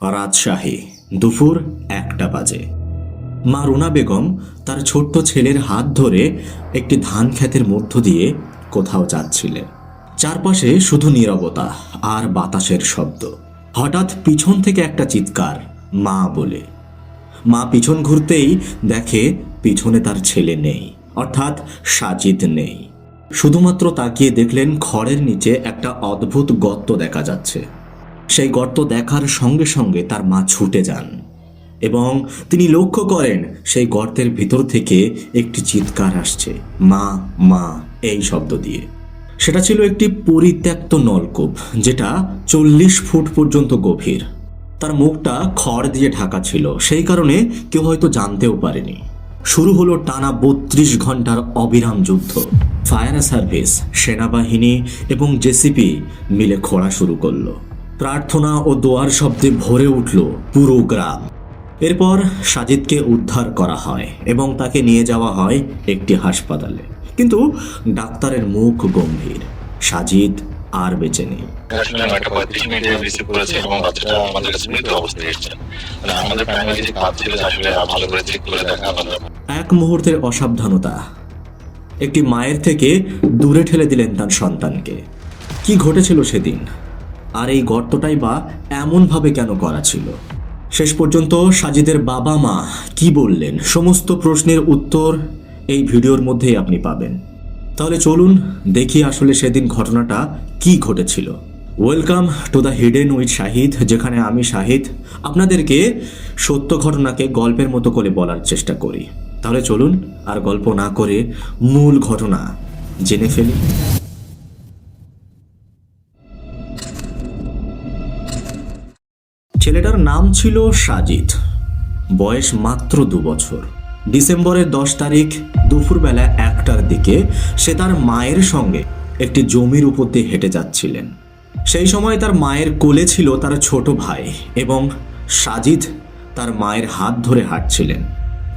রাজশাহী, দুপুর 1টা বাজে। মা রুনা বেগম তার ছোট্ট ছেলের হাত ধরে একটি ধান ক্ষেতের মধ্য দিয়ে কোথাও যাচ্ছিলেন। চারপাশে শুধু নীরবতা আর বাতাসের শব্দ। হঠাৎ পিছন থেকে একটা চিৎকার, মা বলে। মা পিছন ঘুরতেই দেখে পিছনে তার ছেলে নেই, অর্থাৎ সাজিদ নেই। শুধুমাত্র তাকিয়ে দেখলেন খড়ের নিচে একটা অদ্ভুত গর্ত দেখা যাচ্ছে। সেই গর্ত দেখার সঙ্গে সঙ্গে তার মা ছুটে যান এবং তিনি লক্ষ্য করেন সেই গর্তের ভিতর থেকে একটি চিৎকার আসছে, মা মা এই শব্দ দিয়ে। সেটা ছিল একটি পরিত্যক্ত নলকূপ, যেটা 40 ফুট পর্যন্ত গভীর। তার মুখটা খড় দিয়ে ঢাকা ছিল, সেই কারণে কেউ হয়তো জানতেও পারেনি। শুরু হলো টানা 32 ঘন্টার অবিরাম যুদ্ধ। ফায়ার সার্ভিস, সেনাবাহিনী এবং জেসিপি মিলে খোঁড়া শুরু করলো। প্রার্থনা ও দোয়ার শব্দে ভরে উঠল পুরো গ্রাম। এরপর সাজিদকে উদ্ধার করা হয় এবং তাকে নিয়ে যাওয়া হয় একটি হাসপাতালে, কিন্তু ডাক্তারের মুখ গম্ভীর। সাজিদ আর বেঁচে নেই। আসলে আমি একটা 35 মিনিটে রিসিভ করেছি এবং বাচ্চাটা আমাদের কাছে মৃত অবস্থায় এসেছে। মানে আমাদের প্রাইমারি যে কাজ ছিল আসলে ভালো করে চেক করে দেখা আমাদের। এক মুহূর্তের অসাবধানতা একটি মায়ের থেকে দূরে ঠেলে দিলেন তার সন্তানকে। কি ঘটেছিল সেদিন, আর এই গর্তটাই বা এমনভাবে কেন করা ছিল? শেষ পর্যন্ত সাজিদের বাবা মা কি বললেন, সমস্ত প্রশ্নের উত্তর এই ভিডিওর মধ্যেই আপনি পাবেন। তাহলে চলুন দেখি আসলে সেদিন ঘটনাটা কি ঘটেছিল। Welcome to the hidden with Shahid, যেখানে আমি শাহিদ আপনাদেরকে সত্য ঘটনাকে গল্পের মতো করে বলার চেষ্টা করি। তাহলে চলুন আর গল্প না করে মূল ঘটনা জেনে ফেলি। ছেলেটার নাম ছিল সাজিদ, বয়স মাত্র 2 বছর। ডিসেম্বরের 10 তারিখ দুপুরবেলা 1টার দিকে সে তার মায়ের সঙ্গে একটি জমির উপর দিয়ে হেঁটে যাচ্ছিলেন। সেই সময় তার মায়ের কোলে ছিল তার ছোট ভাই এবং সাজিদ তার মায়ের হাত ধরে হাঁটছিলেন।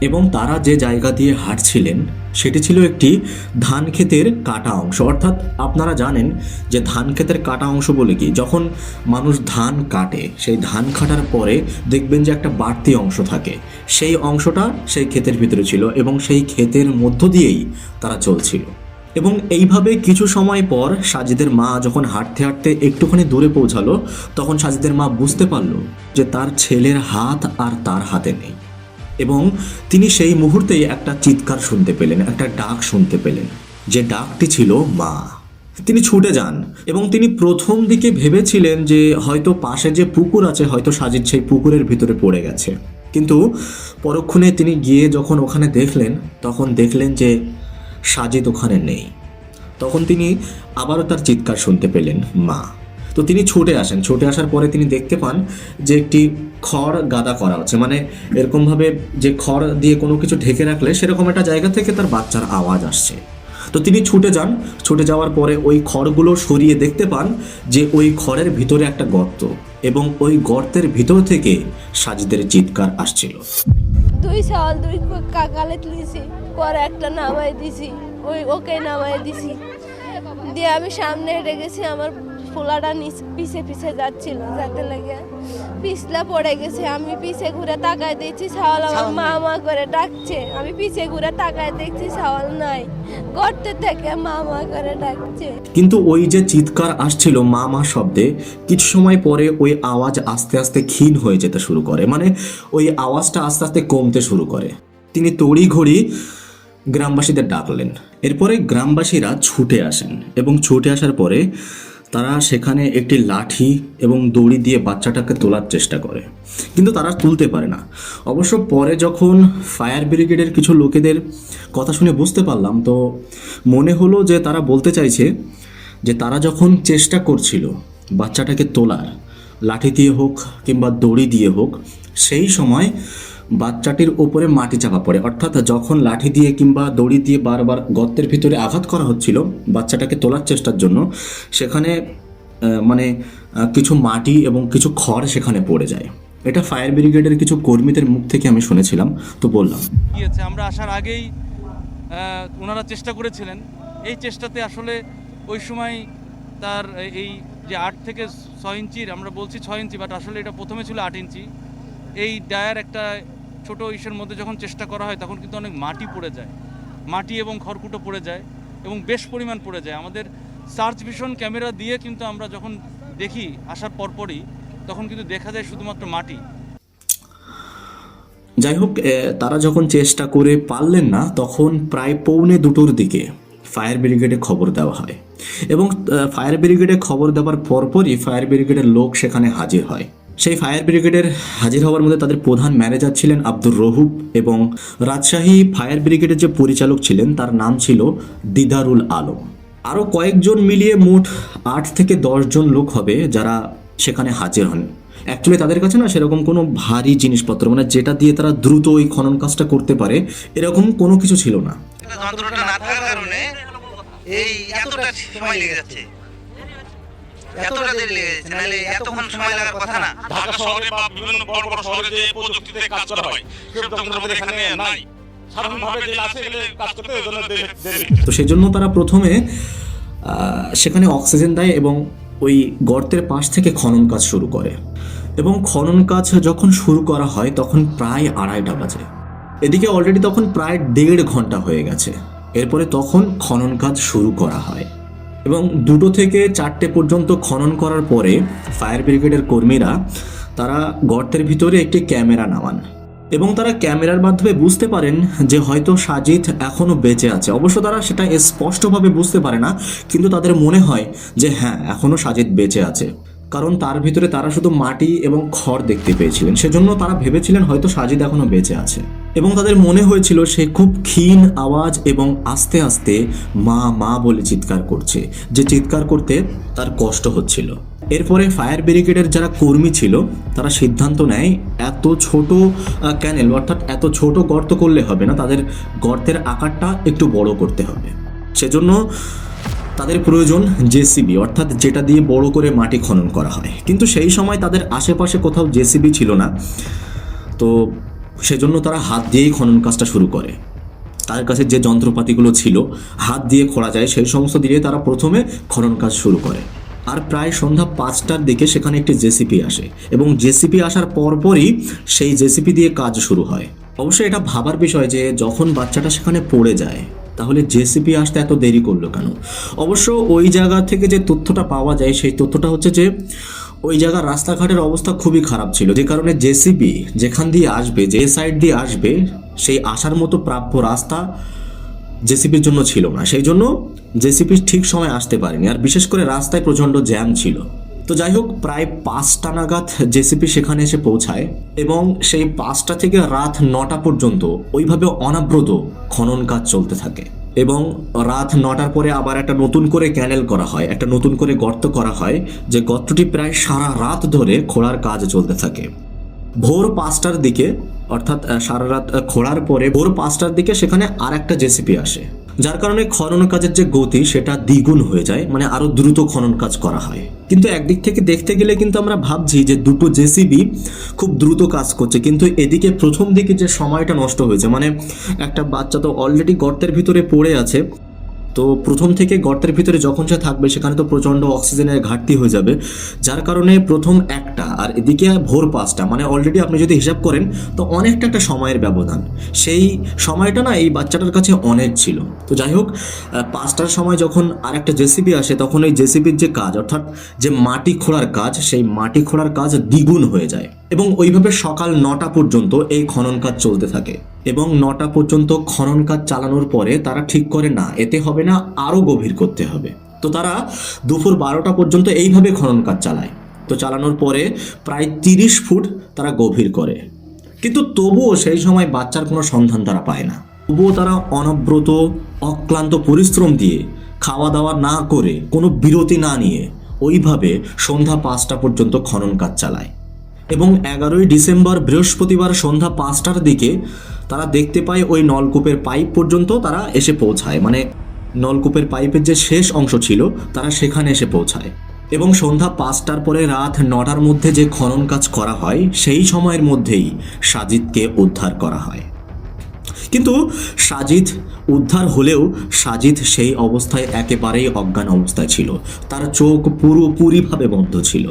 এবং তারা যে জায়গা দিয়ে হাঁটছিলেন সেটি ছিল একটি ধান ক্ষেতের কাটা অংশ। অর্থাৎ আপনারা জানেন যে ধান ক্ষেতের কাটা অংশ বলে কি, যখন মানুষ ধান কাটে সেই ধান কাটার পরে দেখবেন যে একটা বাড়তি অংশ থাকে, সেই অংশটা সেই ক্ষেতের ভিতরে ছিল এবং সেই ক্ষেতের মধ্য দিয়েই তারা চলছিল। এবং এইভাবে কিছু সময় পর সাজিদের মা যখন হাঁটতে হাঁটতে একটুখানি দূরে পৌঁছালো, তখন সাজিদের মা বুঝতে পারলো যে তার ছেলের হাত আর তার হাতে নেই। এবং তিনি সেই মুহূর্তেই একটা চিৎকার শুনতে পেলেন, একটা ডাক শুনতে পেলেন, যে ডাকটি ছিল মা। তিনি ছুটে যান এবং তিনি প্রথম দিকে ভেবেছিলেন যে হয়তো পাশে যে পুকুর আছে, হয়তো সাজিদ সেই পুকুরের ভিতরে পড়ে গেছে। কিন্তু পরক্ষণে তিনি গিয়ে যখন ওখানে দেখলেন, তখন দেখলেন যে সাজিদ ওখানে নেই। তখন তিনি আবারও তার চিৎকার শুনতে পেলেন, মা। তো তিনি ছুটে আসেন। ছুটে আসার পরে তিনি দেখতে পান যে একটি খড় গাদা করা হচ্ছে, মানে এরকমভাবে যে খড় দিয়ে কোনো কিছু ঢেকে রাখলে সেরকম একটা জায়গা থেকে তার বাচ্চার আওয়াজ আসছে। তো তিনি ছুটে যান। ছুটে যাওয়ার পরে ওই খড়গুলো সরিয়ে দেখতে পান যে ওই খড়ের ভিতরে একটা গর্ত, এবং ওই গর্তের ভিতর থেকে সাজিদের চিৎকার আসছিল। 2 সাল 2 কাকালে তুলেছি, পরে একটা নামাই দিছি, ওকে নামাই দিছি দিয়ে আমি সামনে হেঁটে গেছি। আমার পোলাটা পিছে পিছে যাচ্ছিল, যাতে লাগে পিছলা পড়ে গেছে। আমি পিছে ঘুরে তাকায় দেখছি ছাওয়াল আমার মা মা করে ডাকছে। আমি পিছে ঘুরে তাকায় দেখছি ছাওয়াল নাই, গর্তে থেকে মা মা করে ডাকছে। কিন্তু ওই যে চিৎকার আসছিল মা মা শব্দে, কিছু সময় পরে ওই আওয়াজ আস্তে আস্তে ক্ষীণ হয়ে যেতে শুরু করে, মানে ওই আওয়াজটা আস্তে আস্তে কমতে শুরু করে। তিনি তড়িঘড়ি গ্রামবাসীদের ডাকলেন। এরপরে গ্রামবাসীরা ছুটে আসেন এবং ছুটে আসার পরে তারা সেখানে একটি লাঠি এবং দড়ি দিয়ে বাচ্চাটাকে তোলার চেষ্টা করে, কিন্তু তারা তুলতে পারে না। অবশ্য পরে যখন ফায়ার ব্রিগেডের কিছু লোকেদের কথা শুনে বুঝতে পারলাম, তো মনে হলো যে তারা বলতে চাইছে যে তারা যখন চেষ্টা করছিল বাচ্চাটাকে তোলার, লাঠি দিয়ে হোক কিংবা দড়ি দিয়ে হোক, সেই সময় বাচ্চাটির ওপরে মাটি চাপা পড়ে। অর্থাৎ যখন লাঠি দিয়ে কিংবা দড়ি দিয়ে বারবার গর্তের ভিতরে আঘাত করা হচ্ছিল বাচ্চাটাকে তোলার চেষ্টার জন্য, সেখানে কিছু মাটি এবং কিছু খড় সেখানে পড়ে যায়। এটা ফায়ার ব্রিগেডের কিছু কর্মীদের মুখ থেকে আমি শুনেছিলাম, তো বললাম। আমরা আসার আগেই ওনারা চেষ্টা করেছিলেন। এই চেষ্টাতে আসলে ওই সময় তার এই যে 8 থেকে 6 ইঞ্চির, আমরা বলছি 6 ইঞ্চি, বাট আসলে এটা প্রথমে ছিল 8 ইঞ্চি, এই ডায়ার একটা ছোট ইসের মধ্যে যখন চেষ্টা করা হয় তখন কিন্তু অনেক মাটি পড়ে যায়, মাটি এবং খড়কুটো পড়ে যায় এবং বেশ পরিমাণ পড়ে যায়। আমাদের সার্চ ভিশন ক্যামেরা দিয়ে কিন্তু আমরা যখন দেখি আসার পরপরই, তখন কিন্তু দেখা যায় শুধুমাত্র মাটি। যাই হোক, তারা যখন চেষ্টা করে পারলেন না, তখন প্রায় 1:45 দিকে ফায়ার ব্রিগেডে খবর দেওয়া হয় এবং ফায়ার ব্রিগেডে খবর দেওয়ার পরপরই ফায়ার ব্রিগেডের লোক সেখানে হাজির হয়। সেই ফায়ার ব্রিগেডের হাজির হওয়ার মধ্যে তাদের প্রধান ম্যানেজার ছিলেন আব্দুর রহুব এবং রাজশাহী ফায়ার ব্রিগেডের যে পরিচালক ছিলেন তার নাম ছিল দিদারুল আলম। আরও কয়েকজন মিলিয়ে মোট 8 থেকে 10 জন লোক হবে যারা সেখানে হাজির হন। অ্যাকচুয়ালি তাদের কাছে না সেরকম কোনো ভারী জিনিসপত্র, মানে যেটা দিয়ে তারা দ্রুত ওই খনন কাজটা করতে পারে, এরকম কোনো কিছু ছিল না। যন্ত্রটা না থাকার কারণে এই এতটা সময় লেগে যাচ্ছে, এতটা দেরি লেগে যাচ্ছে, নাহলে এতক্ষণ সময় লাগার কথা না। ঢাকা শহরে বা বিভিন্ন বড় বড় শহরে যে প্রযুক্তিতে কাজ করা হয় সেসব যন্ত্রপাতি এখানে নাই। সাধারণভাবে যে আছে এগুলো কাজ করতে এর জন্য দেরি। তো সেই জন্য তারা প্রথমে সেখানে অক্সিজেন দেয় এবং ওই গর্তের পাশ থেকে খনন কাজ শুরু করে এবং খনন কাজ যখন শুরু করা হয় তখন প্রায় 2:30 বাজে। এদিকে অলরেডি তখন প্রায় 1.5 ঘন্টা হয়ে গেছে। এরপরে তখন খনন কাজ শুরু করা হয় এবং 2 থেকে 4টে পর্যন্ত খনন করার পরে ফায়ার ব্রিগেডের কর্মীরা তারা গর্তের ভিতরে একটি ক্যামেরা নামান এবং তারা ক্যামেরার মাধ্যমে বুঝতে পারেন যে হয়তো সাজিদ এখনও বেঁচে আছে। অবশ্য তারা সেটা স্পষ্টভাবে বুঝতে পারে না, কিন্তু তাদের মনে হয় যে হ্যাঁ, এখনও সাজিদ বেঁচে আছে, কারণ তার ভিতরে তারা শুধু মাটি এবং খড় দেখতে পেয়েছিলেন। সেজন্য তারা ভেবেছিলেন হয়তো সাজিদ এখনও বেঁচে আছে এবং তাদের মনে হয়েছিল সে খুব ক্ষীণ আওয়াজ এবং আস্তে আস্তে মা মা বলে চিৎকার করছে, যে চিৎকার করতে তার কষ্ট হচ্ছিল। এরপরে ফায়ার ব্রিগেডের যারা কর্মী ছিল তারা সিদ্ধান্ত নেয় এত ছোট ক্যানেল, অর্থাৎ এত ছোট গর্ত করলে হবে না, তাদের গর্তের আকারটা একটু বড় করতে হবে। সেজন্য তাদের প্রয়োজন জেসিবি, অর্থাৎ যেটা দিয়ে বড় করে মাটি খনন করা হয়। কিন্তু সেই সময় তাদের আশেপাশে কোথাও জেসিবি ছিল না, তো সেজন্য তারা হাত দিয়েই খনন কাজটা শুরু করে। তাদের কাছে যে যন্ত্রপাতিগুলো ছিল হাত দিয়ে খোঁড়া যায় সেই সমস্ত দিয়ে তারা প্রথমে খনন কাজ শুরু করে। আর প্রায় সন্ধ্যা 5টার দিকে সেখানে একটি জেসিপি আসে এবং জেসিপি আসার পরপরই সেই জেসিপি দিয়ে কাজ শুরু হয়। অবশ্যই এটা ভাবার বিষয় যে যখন বাচ্চাটা সেখানে পড়ে যায় তাহলে জেসিপি আসতে এত দেরি করলো কেন। অবশ্য ওই জায়গা থেকে যে তথ্যটা পাওয়া যায় সেই তথ্যটা হচ্ছে যে ওই জায়গার রাস্তাঘাটের অবস্থা খুবই খারাপ ছিল, যে কারণে জেসিপি যেখান দিয়ে আসবে, যে সাইড দিয়ে আসবে, সেই আসার মতো প্রাপ্য রাস্তা জেসিপির জন্য ছিল না। সেই জন্য জেসিপি ঠিক সময় আসতে পারেনি, আর বিশেষ করে রাস্তায় প্রচণ্ড জ্যাম ছিল। তো যাই হোক, প্রায় 5টা নাগাদ জেসিপি সেখানে এসে পৌঁছায় এবং সেই 5টা থেকে রাত 9টা পর্যন্ত ওইভাবে অনাব্রত খনন কাজ চলতে থাকে এবং রাত 9টার পরে আবার একটা নতুন করে ক্যানেল করা হয়, একটা নতুন করে গর্ত করা হয়, যে গর্তটি প্রায় সারা রাত ধরে খোঁড়ার কাজ চলতে থাকে। ভোর 5টার দিকে, অর্থাৎ সারা রাত খোঁড়ার পরে ভোর 5টার দিকে সেখানে আর একটা জেসিপি আসে, যার কারণে খনন কাজের যে গতি সেটা দ্বিগুণ হয়ে যায়, মানে আরো দ্রুত খনন কাজ করা হয়। কিন্তু একদিক থেকে দেখতে গেলে কিন্তু আমরা ভাবছি যে দুটো জেসিবি খুব দ্রুত কাজ করছে, কিন্তু এদিকে প্রথম দিকে যে সময়টা নষ্ট হয়েছে, মানে একটা বাচ্চা তো অলরেডি গর্তের ভিতরে পড়ে আছে, তো প্রথম থেকে গর্তের ভিতরে যখন সে থাকবে সেখানে তো প্রচণ্ড অক্সিজেনের ঘাটতি হয়ে যাবে, যার কারণে প্রথম একটা আর এদিকে ভোর 5টা, মানে অলরেডি আপনি যদি হিসাব করেন তো অনেকটা একটা সময়ের ব্যবধান। সেই সময়টা না এই বাচ্চাটার কাছে অনেক ছিল। তো যাই হোক, 5টার সময় যখন আর একটা জেসিবি আসে তখন এই জেসিবির যে কাজ, অর্থাৎ যে মাটি খোঁড়ার কাজ, সেই মাটি খোঁড়ার কাজ দ্বিগুণ হয়ে যায় এবং ওইভাবে সকাল 9টা পর্যন্ত এই খনন কাজ চলতে থাকে। এবং 9টা পর্যন্ত খনন কাজ চালানোর পরে তারা ঠিক করে না, এতে হবে না, আরও গভীর করতে হবে। তো তারা দুপুর 12টা পর্যন্ত এইভাবে খনন কাজ চালায়। তো চালানোর পরে প্রায় 30 ফুট তারা গভীর করে, কিন্তু তবুও সেই সময় বাচ্চার কোনো সন্ধান তারা পায় না। তবুও তারা অনবরত অক্লান্ত পরিশ্রম দিয়ে, খাওয়া দাওয়া না করে, কোনো বিরতি না নিয়ে ওইভাবে সন্ধ্যা 5টা পর্যন্ত খনন কাজ চালায় এবং 11ই ডিসেম্বর বৃহস্পতিবার সন্ধ্যা 5টার দিকে তারা দেখতে পায় ওই নলকূপের পাইপ পর্যন্ত তারা এসে পৌঁছায়, মানে নলকূপের পাইপের যে শেষ অংশ ছিল তারা সেখানে এসে পৌঁছায় এবং সন্ধ্যা 5টার পরে রাত 9টার মধ্যে যে খনন কাজ করা হয় সেই সময়ের মধ্যেই সাজিদকে উদ্ধার করা হয়। কিন্তু সাজিদ উদ্ধার হলেও সাজিদ সেই অবস্থায় একেবারেই অজ্ঞান অবস্থায় ছিল। তার চোখ পুরোপুরিভাবে বন্ধ ছিল,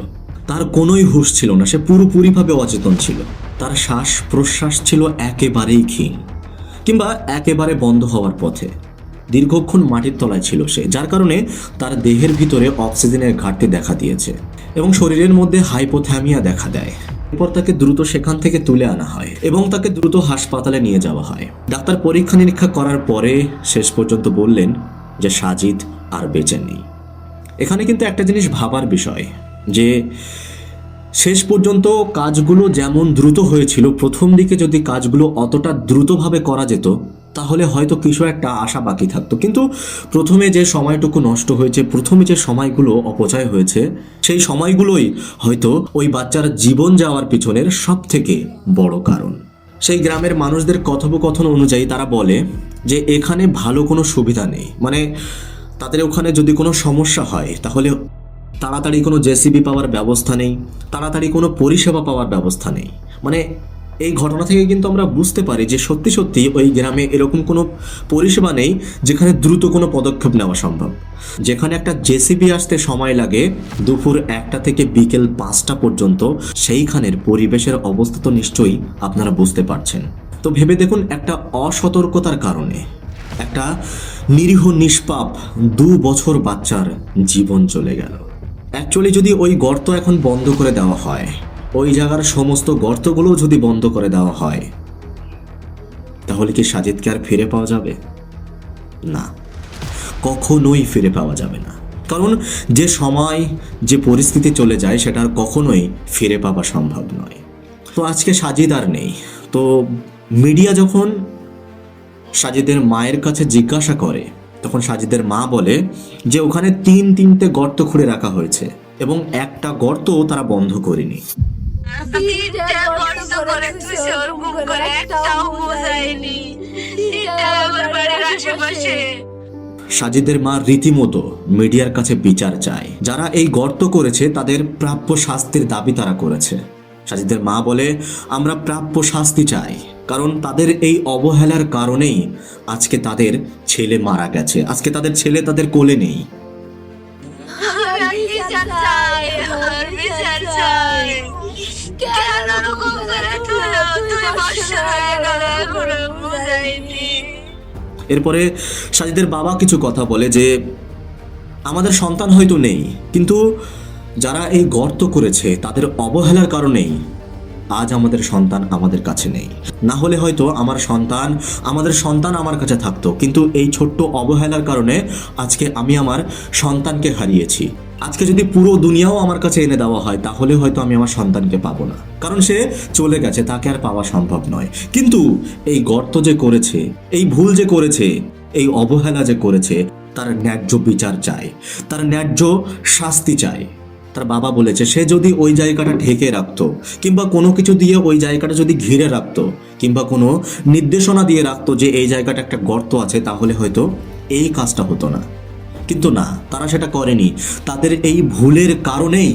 তার কোনোই হুঁশ ছিল না, সে পুরোপুরিভাবে অচেতন ছিল। তার শ্বাস প্রশ্বাস ছিল একেবারেই ক্ষীণ কিংবা একেবারে বন্ধ হওয়ার পথে। দীর্ঘক্ষণ মাটির তলায় ছিল সে, যার কারণে তার দেহের ভিতরে অক্সিজেনের ঘাটতি দেখা দিয়েছে এবং শরীরের মধ্যে হাইপোথ্যামিয়া দেখা দেয়। এরপর তাকে দ্রুত সেখান থেকে তুলে আনা হয় এবং তাকে দ্রুত হাসপাতালে নিয়ে যাওয়া হয়। ডাক্তার পরীক্ষা নিরীক্ষা করার পরে শেষ পর্যন্ত বললেন যে সাজিদ আর বেঁচে নেই। এখানে কিন্তু একটা জিনিস ভাবার বিষয় যে শেষ পর্যন্ত কাজগুলো যেমন দ্রুত হয়েছিল, প্রথম দিকে যদি কাজগুলো অতটা দ্রুতভাবে করা যেত তাহলে হয়তো কিছু একটা আশা বাকি থাকতো। কিন্তু প্রথমে যে সময়টুকু নষ্ট হয়েছে, প্রথমে যে সময়গুলো অপচয় হয়েছে, সেই সময়গুলোই হয়তো ওই বাচ্চার জীবন যাওয়ার পিছনের সব থেকে বড় কারণ। সেই গ্রামের মানুষদের কথোপকথন অনুযায়ী তারা বলে যে এখানে ভালো কোনো সুবিধা নেই, মানে তাদের ওখানে যদি কোনো সমস্যা হয় তাহলে তাড়াতাড়ি কোনো জেসিবি পাওয়ার ব্যবস্থা নেই, তাড়াতাড়ি কোনো পরিষেবা পাওয়ার ব্যবস্থা নেই। মানে এই ঘটনা থেকে কিন্তু আমরা বুঝতে পারি যে সত্যি সত্যি ওই গ্রামে এরকম কোনো পরিষেবা নেই যেখানে দ্রুত কোনো পদক্ষেপ নেওয়া সম্ভব। যেখানে একটা জেসিবি আসতে সময় লাগে দুপুর 1টা থেকে বিকেল 5টা পর্যন্ত, সেইখানের পরিবেশের অবস্থা তো নিশ্চয়ই আপনারা বুঝতে পারছেন। তো ভেবে দেখুন, একটা অসতর্কতার কারণে একটা নিরীহ নিষ্পাপ 2 বছর বাচ্চার জীবন চলে গেল। অ্যাকচুয়ালি যদি ওই গর্ত এখন বন্ধ করে দেওয়া হয়, ওই জায়গার সমস্ত গর্তগুলো যদি বন্ধ করে দেওয়া হয়, তাহলে কি সাজিদকে আর ফিরে পাওয়া যাবে? না, কখনোই ফিরে পাওয়া যাবে না। কারণ যে সময় যে পরিস্থিতি চলে যায় সেটা আর কখনোই ফিরে পাওয়া সম্ভব নয়। তো আজকে সাজিদ আর নেই। তো মিডিয়া যখন সাজিদের মায়ের কাছে জিজ্ঞাসা করে তখন সাজিদের মা বলে যে ওখানে 3-3টে গর্ত খুঁড়ে রাখা হয়েছে এবং একটা গর্ত তারা বন্ধ করেনি। সাজিদের মা রীতিমতো মিডিয়ার কাছে বিচার চায়। যারা এই গর্ত করেছে তাদের প্রাপ্য শাস্তির দাবি তারা করেছে। সাজিদের মা বলে আমরা প্রাপ্য শাস্তি চাই, কারণ তাদের এই অবহেলার কারণেই আজকে তাদের ছেলে মারা গেছে, আজকে তাদের ছেলে তাদের কোলে নেই। এরপরে সাজিদের বাবা কিছু কথা বলে যে আমাদের সন্তান হয়তো নেই, কিন্তু যারা এই গর্ত করেছে তাদের অবহেলার কারণেই আজ আমাদের সন্তান আমাদের কাছে নেই। না হলে হয়তো আমাদের সন্তান আমার কাছে থাকতো, কিন্তু এই ছোট্ট অবহেলার কারণে আজকে আমি আমার সন্তানকে হারিয়েছি। আজকে যদি পুরো দুনিয়াও আমার কাছে এনে দেওয়া হয় তাহলে হয়তো আমি আমার সন্তানকে পাবো না, কারণ সে চলে গেছে, তাকে আর পাওয়া সম্ভব নয়। কিন্তু এই গর্ত যে করেছে, এই ভুল যে করেছে, এই অবহেলা যে করেছে, তার ন্যায্য বিচার চায়, তার ন্যায্য শাস্তি চায়। তার বাবা বলেছে সে যদি ওই জায়গাটা ঢেকে রাখতো কিংবা কোনো কিছু দিয়ে ওই জায়গাটা যদি ঘিরে রাখতো কিংবা কোনো নির্দেশনা দিয়ে রাখতো যে এই জায়গাটা একটা গর্ত আছে, তাহলে হয়তো এই কাজটা হতো না। কিন্তু না, তারা সেটা করেনি। তাদের এই ভুলের কারণেই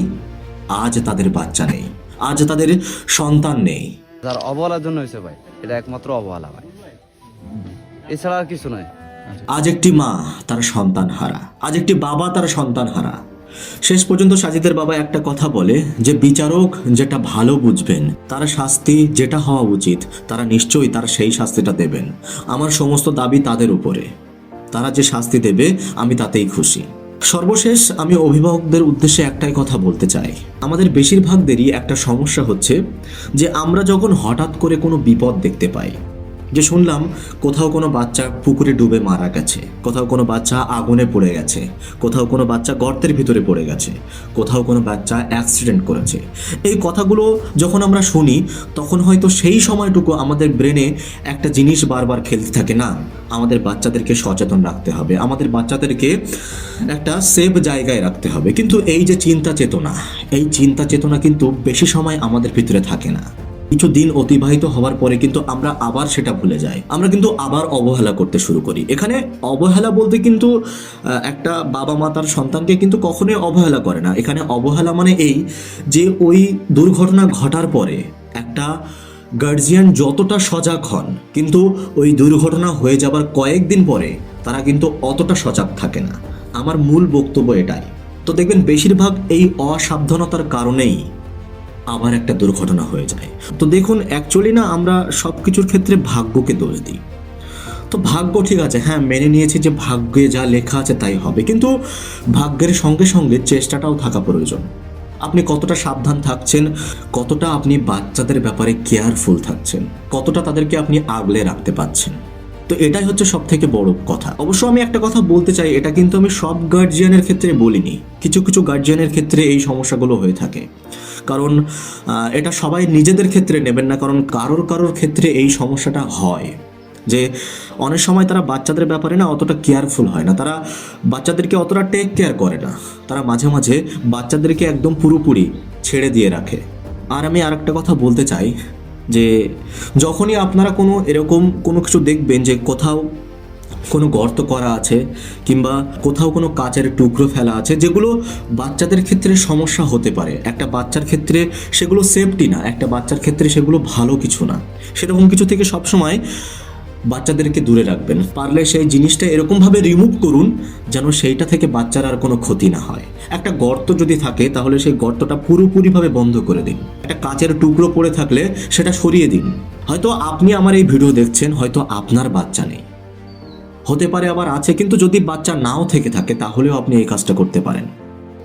আজ তাদের বাচ্চা নেই, আজ তাদের সন্তান নেই। যার অবহেলার জন্য হয়েছে ভাই, এটা একমাত্র অবহেলা ভাই, এছাড়া আর কিছু নয়। আজ একটি মা তার সন্তান হারা, আজ একটি বাবা তার সন্তান হারা। শেষ পর্যন্ত সাজিদের বাবা একটা কথা বলে যে বিচারক যেটা ভালো বুঝবেন, তার শাস্তি যেটা হওয়া উচিত তারা নিশ্চয়ই তার সেই শাস্তিটা দেবেন। আমার সমস্ত দাবি তাদের উপরে, তারা যে শাস্তি দেবে আমি তাতেই খুশি। সর্বশেষ আমি অভিভাবকদের উদ্দেশ্যে একটাই কথা বলতে চাই। আমাদের বেশিরভাগদেরই একটা সমস্যা হচ্ছে যে আমরা যখন হঠাৎ করে কোনো বিপদ দেখতে পাই, যে শুনলাম কোথাও কোনো বাচ্চা পুকুরে ডুবে মারা গেছে, কোথাও কোনো বাচ্চা আগুনে পড়ে গেছে, কোথাও কোনো বাচ্চা গর্তের ভিতরে পড়ে গেছে, কোথাও কোনো বাচ্চা অ্যাক্সিডেন্ট করেছে, এই কথাগুলো যখন আমরা শুনি তখন হয়তো সেই সময়টুকু আমাদের ব্রেনে একটা জিনিস বারবার খেলতে থাকে, না আমাদের বাচ্চাদেরকে সচেতন রাখতে হবে, আমাদের বাচ্চাদেরকে একটা সেফ জায়গায় রাখতে হবে। কিন্তু এই যে চিন্তা চেতনা কিন্তু বেশি সময় আমাদের ভিতরে থাকে না। কিছু দিন অতিবাহিত হওয়ার পরে কিন্তু আমরা আবার সেটা ভুলে যাই, আমরা কিন্তু আবার অবহেলা করতে শুরু করি। এখানে অবহেলা বলতে কিন্তু একটা বাবা মা তার সন্তানকে কিন্তু কখনোই অবহেলা করে না। এখানে অবহেলা মানে এই যে ওই দুর্ঘটনা ঘটার পরে একটা গার্জিয়ান যতটা সজাগ হন, কিন্তু ওই দুর্ঘটনা হয়ে যাবার কয়েকদিন পরে তারা কিন্তু অতটা সজাগ থাকে না। আমার মূল বক্তব্য এটাই। তো দেখবেন বেশিরভাগ এই অসাবধানতার কারণেই আবার একটা দুর্ঘটনা হয়ে যায়। তো দেখুন, অ্যাকচুয়ালি না আমরা সব কিছুর ক্ষেত্রে ভাগ্যকে দোষ দিই। তো ভাগ্য ঠিক আছে, হ্যাঁ মেনে নিয়েছি যে ভাগ্যে যা লেখা আছে তাই হবে, কিন্তু ভাগ্যের সঙ্গে সঙ্গে চেষ্টাটাও থাকা প্রয়োজন। আপনি কতটা সাবধান থাকছেন, কতটা আপনি বাচ্চাদের ব্যাপারে কেয়ারফুল থাকছেন, কতটা তাদেরকে আপনি আগলে রাখতে পারছেন। তো এটাই হচ্ছে সব থেকে বড় কথা। অবশ্য আমি একটা কথা বলতে চাই, এটা কিন্তু আমি সব গার্জিয়ানের ক্ষেত্রে বলিনি, কিছু কিছু গার্জিয়ানের ক্ষেত্রে এই সমস্যাগুলো হয়ে থাকে। কারণ এটা সবাই নিজেদের ক্ষেত্রে নেবেন না, কারণ কারোর ক্ষেত্রে এই সমস্যাটা হয় যে অনেক সময় তারা বাচ্চাদের ব্যাপারে না অতটা কেয়ারফুল হয় না, তারা বাচ্চাদেরকে অতটা টেক কেয়ার করে না, তারা মাঝে মাঝে বাচ্চাদেরকে একদম পুরোপুরি ছেড়ে দিয়ে রাখে। আর আমি আরেকটা কথা বলতে চাই যে যখনই আপনারা এরকম কোনো কিছু দেখবেন যে কোথাও কোনো গর্ত করা আছে কিংবা কোথাও কোনো কাচের টুকরো ফেলা আছে, যেগুলো বাচ্চাদের ক্ষেত্রে সমস্যা হতে পারে, একটা বাচ্চার ক্ষেত্রে সেগুলো সেফটি না, একটা বাচ্চার ক্ষেত্রে সেগুলো ভালো কিছু না, সেরকম কিছু থেকে সবসময় বাচ্চাদেরকে দূরে রাখবেন। পারলে সেই জিনিসটা এরকমভাবে রিমুভ করুন যেন সেইটা থেকে বাচ্চার আর কোনো ক্ষতি না হয়। একটা গর্ত যদি থাকে তাহলে সেই গর্তটা পুরোপুরিভাবে বন্ধ করে দিন। একটা কাচের টুকরো পড়ে থাকলে সেটা সরিয়ে দিন। হয়তো আপনি আমার এই ভিডিও দেখছেন, হয়তো আপনার বাচ্চা নেই, হতে পারে আবার আছে, কিন্তু যদি বাচ্চা নাও থেকে থাকে তাহলেও আপনি এই কাজটা করতে পারেন।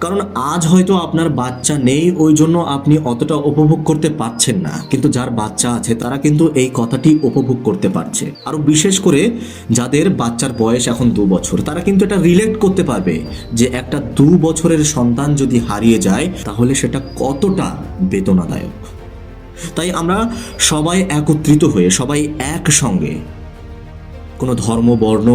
কারণ আজ হয়তো আপনার বাচ্চা নেই, ওই জন্য আপনি অতটা উপভোগ করতে পারছেন না, কিন্তু যার বাচ্চা আছে তারা কিন্তু এই কথাটি উপভোগ করতে পারছে। আরও বিশেষ করে যাদের বাচ্চার বয়স এখন 2 বছর, তারা কিন্তু এটা রিলেট করতে পারবে যে একটা 2 বছরের সন্তান যদি হারিয়ে যায় তাহলে সেটা কতটা বেদনাদায়ক। তাই আমরা সবাই একত্রিত হয়ে, সবাই একসঙ্গে, কোনো ধর্ম, বর্ণ,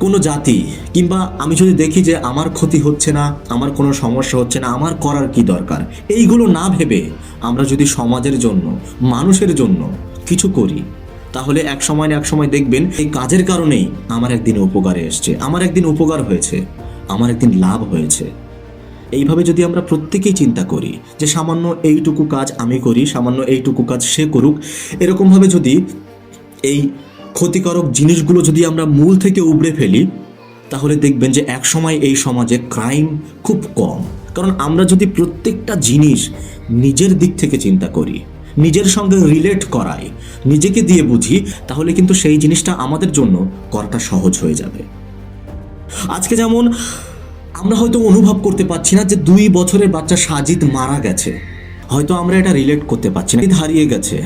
কোনো জাতি, কিংবা আমি যদি দেখি যে আমার ক্ষতি হচ্ছে না, আমার কোনো সমস্যা হচ্ছে না, আমার করার কি দরকার, এইগুলো না ভেবে আমরা যদি সমাজের জন্য, মানুষের জন্য কিছু করি, তাহলে এক সময় না এক সময় দেখবেন এই কাজের কারণেই আমার একদিন উপকারে এসছে, আমার একদিন উপকার হয়েছে, আমার একদিন লাভ হয়েছে। এইভাবে যদি আমরা প্রত্যেকেই চিন্তা করি যে সামান্য এইটুকু কাজ আমি করি, সামান্য এইটুকু কাজ সে করুক, এরকমভাবে যদি এই ক্ষতিকারক জিনিসগুলো যদি আমরা মূল থেকে উবড়ে ফেলি, তাহলে দেখবেন যে এক সময় এই সমাজে ক্রাইম খুব কম। কারণ আমরা যদি প্রত্যেকটা জিনিস নিজের দিক থেকে চিন্তা করি, নিজের সঙ্গে রিলেট করাই, নিজেকে দিয়ে বুঝি, তাহলে কিন্তু সেই জিনিসটা আমাদের জন্য করাটা সহজ হয়ে যাবে। আজকে যেমন আমরা হয়তো অনুভব করতে পারছি না যে 2 বছরের বাচ্চা সাজিদ মারা গেছে, হয়তো আমরা এটা রিলেট করতে পারছি না, হারিয়ে গেছে,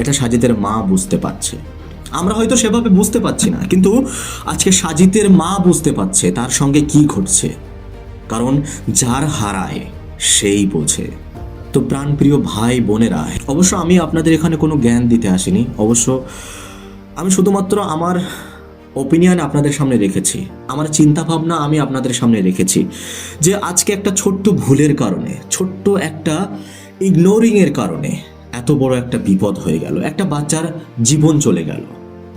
এটা সাজিদের মা বুঝতে পারছে, আমরা হয়তো সেভাবে বুঝতে পারছি না, কিন্তু আজকে সাজিদের মা বুঝতে পারছে তার সঙ্গে কি ঘটছে। কারণ যার হারায় সেই বোঝে। তো প্রাণপ্রিয় ভাই বোনেরা, অবশ্য আমি আপনাদের এখানে কোনো জ্ঞান দিতে আসিনি, অবশ্য আমি শুধুমাত্র আমার ওপিনিয়ন আপনাদের সামনে রেখেছি, আমার চিন্তা ভাবনা আমি আপনাদের সামনে রেখেছি যে আজকে একটা ছোট্ট ভুলের কারণে, ছোট্ট একটা ইগনোরিংয়ের কারণে এত বড় একটা বিপদ হয়ে গেল, একটা বাচ্চার জীবন চলে গেল,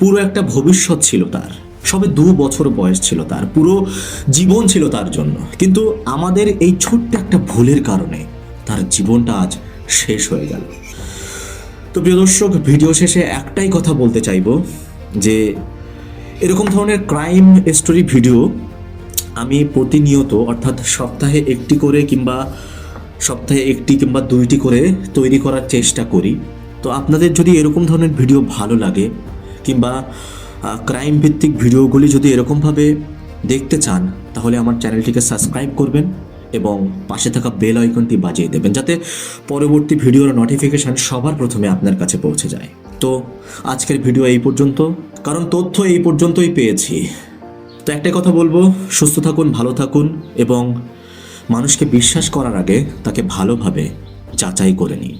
পুরো একটা ভবিষ্যৎ ছিল তার, সবে 2 বছর বয়স ছিল তার, পুরো জীবন ছিল তার জন্য, কিন্তু আমাদের এই ছোট্ট একটা ভুলের কারণে তার জীবনটা আজ শেষ হয়ে গেল। তো প্রিয় দর্শক, ভিডিও শেষে একটাই কথা বলতে চাইবো যে এরকম ধরনের ক্রাইম স্টোরি ভিডিও আমি প্রতিনিয়ত, অর্থাৎ সপ্তাহে 1টি করে কিংবা সপ্তাহে 1টি কিংবা 2টি করে তৈরি করার চেষ্টা করি। তো আপনাদের যদি এরকম ধরনের ভিডিও ভালো লাগে কিংবা ক্রাইম ভিত্তিক ভিডিওগুলি যদি এরকমভাবে দেখতে চান, তাহলে আমার চ্যানেলটিকে সাবস্ক্রাইব করবেন এবং পাশে থাকা বেল আইকনটি বাজিয়ে দেবেন, যাতে পরবর্তী ভিডিওর নোটিফিকেশান সবার প্রথমে আপনার কাছে পৌঁছে যায়। তো আজকের ভিডিও এই পর্যন্ত, কারণ তথ্য এই পর্যন্তই পেয়েছি। তো একটাই কথা বলবো, সুস্থ থাকুন, ভালো থাকুন এবং মানুষকে বিশ্বাস করার আগে তাকে ভালোভাবে যাচাই করে নিন।